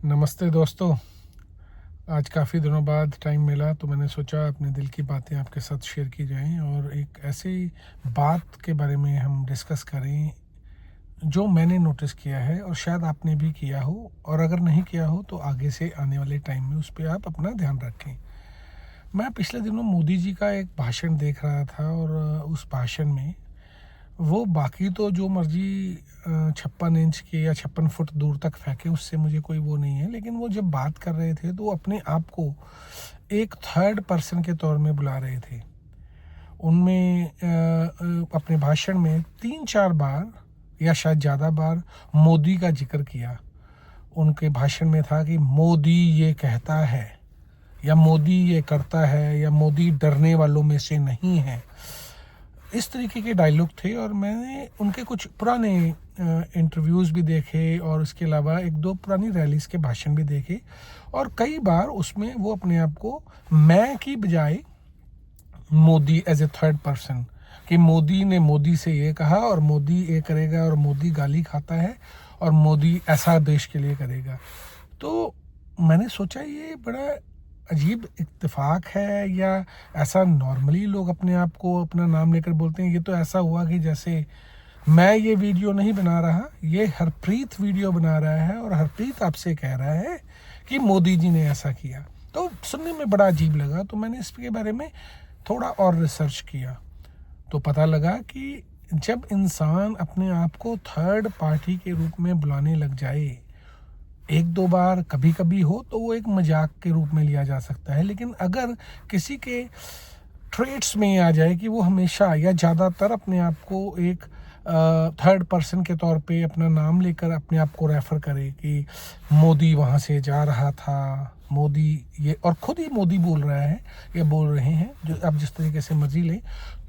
नमस्ते दोस्तों। आज काफ़ी दिनों बाद टाइम मिला तो मैंने सोचा अपने दिल की बातें आपके साथ शेयर की जाएं और एक ऐसी बात के बारे में हम डिस्कस करें जो मैंने नोटिस किया है और शायद आपने भी किया हो, और अगर नहीं किया हो तो आगे से आने वाले टाइम में उस पर आप अपना ध्यान रखें। मैं पिछले दिनों मोदी जी का एक भाषण देख रहा था और उस भाषण में वो बाकी तो जो मर्जी 56 इंच के या 56 फुट दूर तक फेंके, उससे मुझे कोई वो नहीं है, लेकिन वो जब बात कर रहे थे तो वो अपने आप को एक थर्ड पर्सन के तौर में बुला रहे थे। उनमें अपने भाषण में 3-4 बार या शायद ज़्यादा बार मोदी का जिक्र किया। उनके भाषण में था कि मोदी ये कहता है, या मोदी ये करता है, या मोदी डरने वालों में से नहीं है। इस तरीके के डायलॉग थे और मैंने उनके कुछ पुराने इंटरव्यूज़ भी देखे और उसके अलावा 1-2 पुरानी रैलीज के भाषण भी देखे, और कई बार उसमें वो अपने आप को मैं की बजाय Modi as a third person, कि मोदी ने मोदी से ये कहा और मोदी ये करेगा और मोदी गाली खाता है और मोदी ऐसा देश के लिए करेगा। तो मैंने सोचा ये बड़ा अजीब इत्तेफाक है, या ऐसा नॉर्मली लोग अपने आप को अपना नाम लेकर बोलते हैं। ये तो ऐसा हुआ कि जैसे मैं ये वीडियो नहीं बना रहा, ये हरप्रीत वीडियो बना रहा है और हरप्रीत आपसे कह रहा है कि मोदी जी ने ऐसा किया। तो सुनने में बड़ा अजीब लगा, तो मैंने इसके बारे में थोड़ा और रिसर्च किया तो पता लगा कि जब इंसान अपने आप को थर्ड पार्टी के रूप में बुलाने लग जाए, 1-2 बार कभी कभी हो तो वो एक मजाक के रूप में लिया जा सकता है, लेकिन अगर किसी के ट्रेट्स में आ जाए कि वो हमेशा या ज़्यादातर अपने आप को एक थर्ड पर्सन के तौर पे अपना नाम लेकर अपने आप को रेफ़र करे कि मोदी वहाँ से जा रहा था, मोदी ये, और ख़ुद ही मोदी बोल रहा है या बोल रहे हैं, जो आप जिस तरीके से मर्जी लें,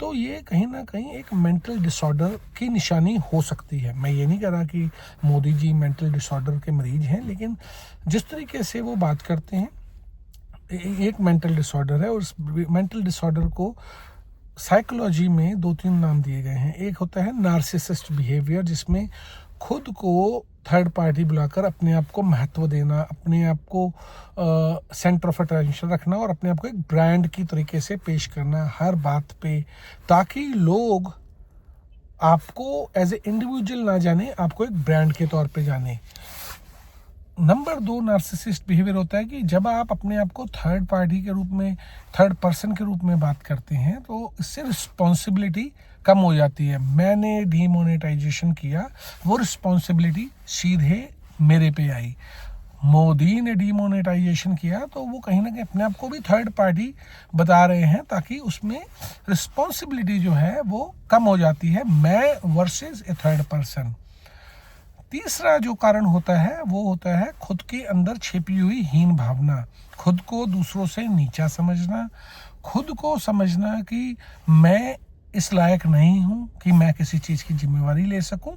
तो ये कहीं ना कहीं एक मेंटल डिसऑर्डर की निशानी हो सकती है। मैं ये नहीं कह रहा कि मोदी जी मेंटल डिसऑर्डर के मरीज हैं, लेकिन जिस तरीके से वो बात करते हैं एक मेंटल डिसऑर्डर है, और उस मेंटल डिसऑर्डर को साइकोलॉजी में 2-3 नाम दिए गए हैं। एक होता है नार्सिसिस्ट बिहेवियर, जिसमें खुद को थर्ड पार्टी बुलाकर अपने आप को महत्व देना, अपने आप को सेंटर ऑफ अटेंशन रखना और अपने आप को एक ब्रांड की तरीके से पेश करना हर बात पे, ताकि लोग आपको एज ए इंडिविजुअल ना जाने, आपको एक ब्रांड के तौर पे जाने। नंबर 2 नार्सिसिस्ट बिहेवियर होता है कि जब आप अपने आप को थर्ड पार्टी के रूप में, थर्ड पर्सन के रूप में बात करते हैं तो इससे रिस्पॉन्सिबिलिटी कम हो जाती है। मैंने डीमोनेटाइजेशन किया, वो रिस्पॉन्सिबिलिटी सीधे मेरे पे आई। मोदी ने डीमोनेटाइजेशन किया तो वो कहीं ना कहीं अपने आप को भी थर्ड पार्टी बता रहे हैं, ताकि उसमें रिस्पॉन्सिबिलिटी जो है वो कम हो जाती है, मैं वर्सेस ए थर्ड पर्सन। तीसरा जो कारण होता है वो होता है खुद के अंदर छिपी हुई हीन भावना, खुद को दूसरों से नीचा समझना, खुद को समझना कि मैं इस लायक नहीं हूं कि मैं किसी चीज़ की जिम्मेवारी ले सकूं।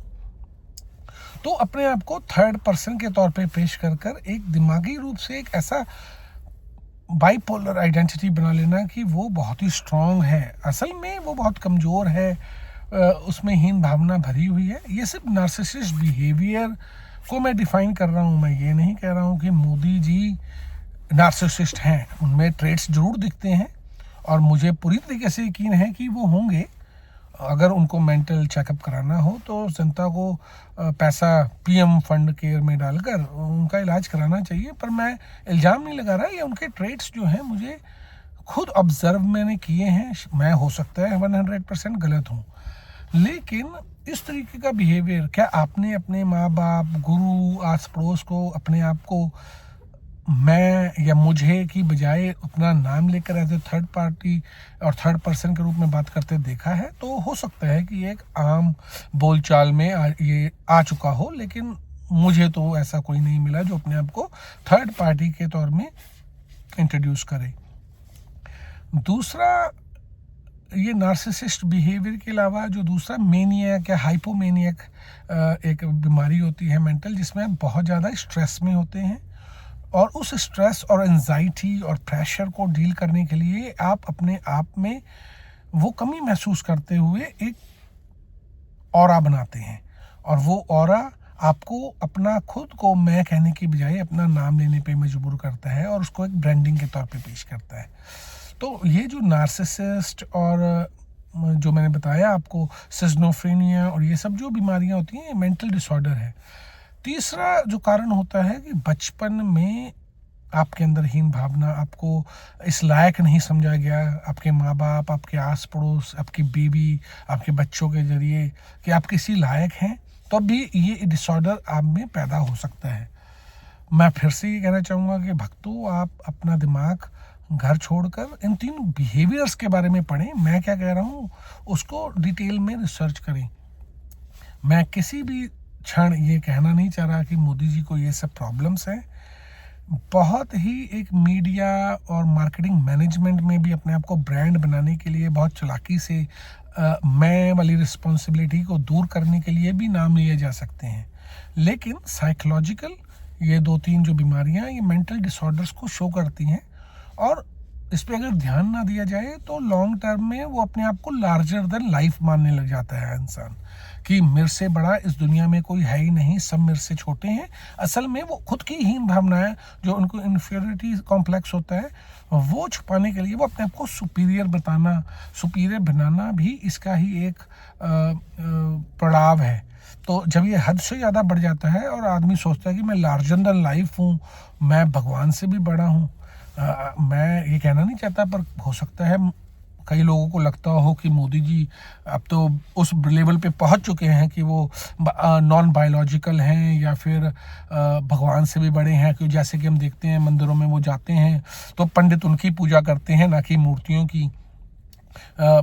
तो अपने आप को थर्ड पर्सन के तौर पे पेश कर कर एक दिमागी रूप से एक ऐसा बाइपोलर आइडेंटिटी बना लेना कि वो बहुत ही स्ट्रांग है, असल में वो बहुत कमज़ोर है, उसमें हीन भावना भरी हुई है। ये सिर्फ नार्सिसिस्ट बिहेवियर को मैं डिफ़ाइन कर रहा हूँ, मैं ये नहीं कह रहा हूँ कि मोदी जी नार्सिसिस्ट हैं। उनमें ट्रेट्स ज़रूर दिखते हैं और मुझे पूरी तरीके से यकीन है कि वो होंगे। अगर उनको मेंटल चेकअप कराना हो तो जनता को पैसा पीएम फंड केयर में डालकर उनका इलाज कराना चाहिए, पर मैं इल्ज़ाम नहीं लगा रहा। ये उनके ट्रेट्स जो हैं मुझे खुद ऑब्जर्व मैंने किए हैं, मैं हो सकता है 100% गलत हूँ, लेकिन इस तरीके का बिहेवियर क्या आपने अपने माँ बाप, गुरु, आस पड़ोस को अपने आप को मैं या मुझे की बजाय अपना नाम लेकर एज ए थर्ड पार्टी और थर्ड पर्सन के रूप में बात करते देखा है? तो हो सकता है कि एक आम बोलचाल में ये आ चुका हो, लेकिन मुझे तो ऐसा कोई नहीं मिला जो अपने आप को थर्ड पार्टी के तौर में इंट्रोड्यूस करे। दूसरा, ये नार्सिसिस्ट बिहेवियर के अलावा जो दूसरा मेनियक या हाइपोमेनियक एक बीमारी होती है मेंटल, जिसमें आप बहुत ज़्यादा स्ट्रेस में होते हैं और उस स्ट्रेस और एंजाइटी और प्रेशर को डील करने के लिए आप अपने आप में वो कमी महसूस करते हुए एक ऑरा बनाते हैं, और वो ऑरा आपको अपना खुद को मैं कहने की बजाय अपना नाम लेने पे मजबूर करता है और उसको एक ब्रांडिंग के तौर पे पेश करता है। तो ये जो नार्सिसिस्ट और जो मैंने बताया आपको सिज़ोफ्रेनिया और ये सब जो बीमारियां होती हैं, ये मेंटल डिसऑर्डर है। तीसरा जो कारण होता है कि बचपन में आपके अंदर हीन भावना, आपको इस लायक नहीं समझा गया आपके माँ बाप, आपके आस पड़ोस, आपकी बीवी, आपके बच्चों के जरिए कि आप किसी लायक हैं, तो भी ये डिसऑर्डर आप में पैदा हो सकता है। मैं फिर से ये कहना चाहूँगा कि भक्तों, आप अपना दिमाग घर छोड़कर इन 3 बिहेवियर्स के बारे में पढ़ें। मैं क्या कह रहा हूँ उसको डिटेल में रिसर्च करें। मैं किसी भी क्षण ये कहना नहीं चाह रहा कि मोदी जी को ये सब प्रॉब्लम्स हैं। बहुत ही एक मीडिया और मार्केटिंग मैनेजमेंट में भी अपने आप को ब्रांड बनाने के लिए बहुत चालाकी से मैं वाली रिस्पॉन्सिबिलिटी को दूर करने के लिए भी नाम लिए जा सकते हैं। लेकिन साइकोलॉजिकल ये 2-3 जो बीमारियां, ये मेंटल डिसऑर्डर्स को शो करती हैं और इस पे अगर ध्यान ना दिया जाए तो लॉन्ग टर्म में वो अपने आप को लार्जर देन लाइफ मानने लग जाता है इंसान, कि मेरे से बड़ा इस दुनिया में कोई है ही नहीं, सब मेरे से छोटे हैं। असल में वो खुद की हीन भावनाएं, जो उनको इन्फीरियरिटी कॉम्प्लेक्स होता है, वो छुपाने के लिए वो अपने आप को सुपीरियर बनाना भी इसका ही एक पड़ाव है। तो जब ये हद से ज़्यादा बढ़ जाता है और आदमी सोचता है कि मैं लार्जर देन लाइफ हूँ, मैं भगवान से भी बड़ा हूँ। मैं ये कहना नहीं चाहता, पर हो सकता है कई लोगों को लगता हो कि मोदी जी अब तो उस लेवल पे पहुंच चुके हैं कि वो नॉन बायोलॉजिकल हैं या फिर भगवान से भी बड़े हैं, क्योंकि जैसे कि हम देखते हैं मंदिरों में वो जाते हैं तो पंडित उनकी पूजा करते हैं, ना कि मूर्तियों की।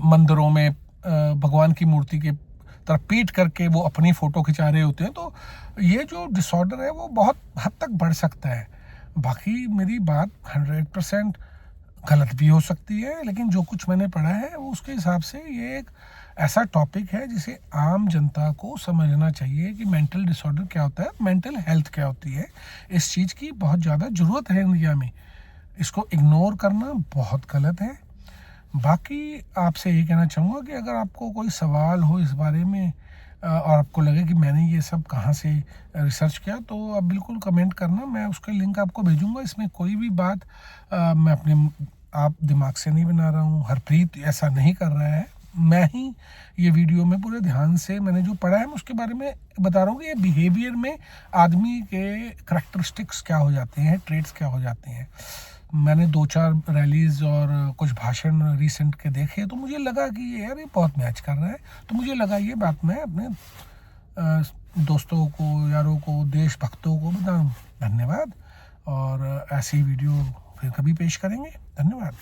मंदिरों में भगवान की मूर्ति के तरफ पीट करके वो अपनी फ़ोटो खिंचा रहे होते हैं। तो ये जो डिसऑर्डर है वो बहुत हद तक बढ़ सकता है। बाकी मेरी बात 100% गलत भी हो सकती है, लेकिन जो कुछ मैंने पढ़ा है वो उसके हिसाब से ये एक ऐसा टॉपिक है जिसे आम जनता को समझना चाहिए कि मेंटल डिसऑर्डर क्या होता है, मेंटल हेल्थ क्या होती है। इस चीज़ की बहुत ज़्यादा ज़रूरत है इंडिया में, इसको इग्नोर करना बहुत गलत है। बाकी आपसे ये कहना चाहूँगा कि अगर आपको कोई सवाल हो इस बारे में और आपको लगे कि मैंने ये सब कहाँ से रिसर्च किया, तो आप बिल्कुल कमेंट करना, मैं उसका लिंक आपको भेजूंगा। इसमें कोई भी बात मैं अपने आप दिमाग से नहीं बना रहा हूँ, हरप्रीत ऐसा नहीं कर रहा है। मैं ही ये वीडियो में पूरे ध्यान से मैंने जो पढ़ा है मैं उसके बारे में बता रहा हूँ कि ये बिहेवियर में आदमी के करैक्टरिस्टिक्स क्या हो जाते हैं, ट्रेड्स क्या हो जाते हैं। मैंने 2-4 रैलीज और कुछ भाषण रिसेंट के देखे तो मुझे लगा कि ये यार ये बहुत मैच कर रहा है। तो मुझे लगा ये बात मैं अपने दोस्तों को, यारों को, देशभक्तों को बताऊं। धन्यवाद, और ऐसी वीडियो फिर कभी पेश करेंगे। धन्यवाद।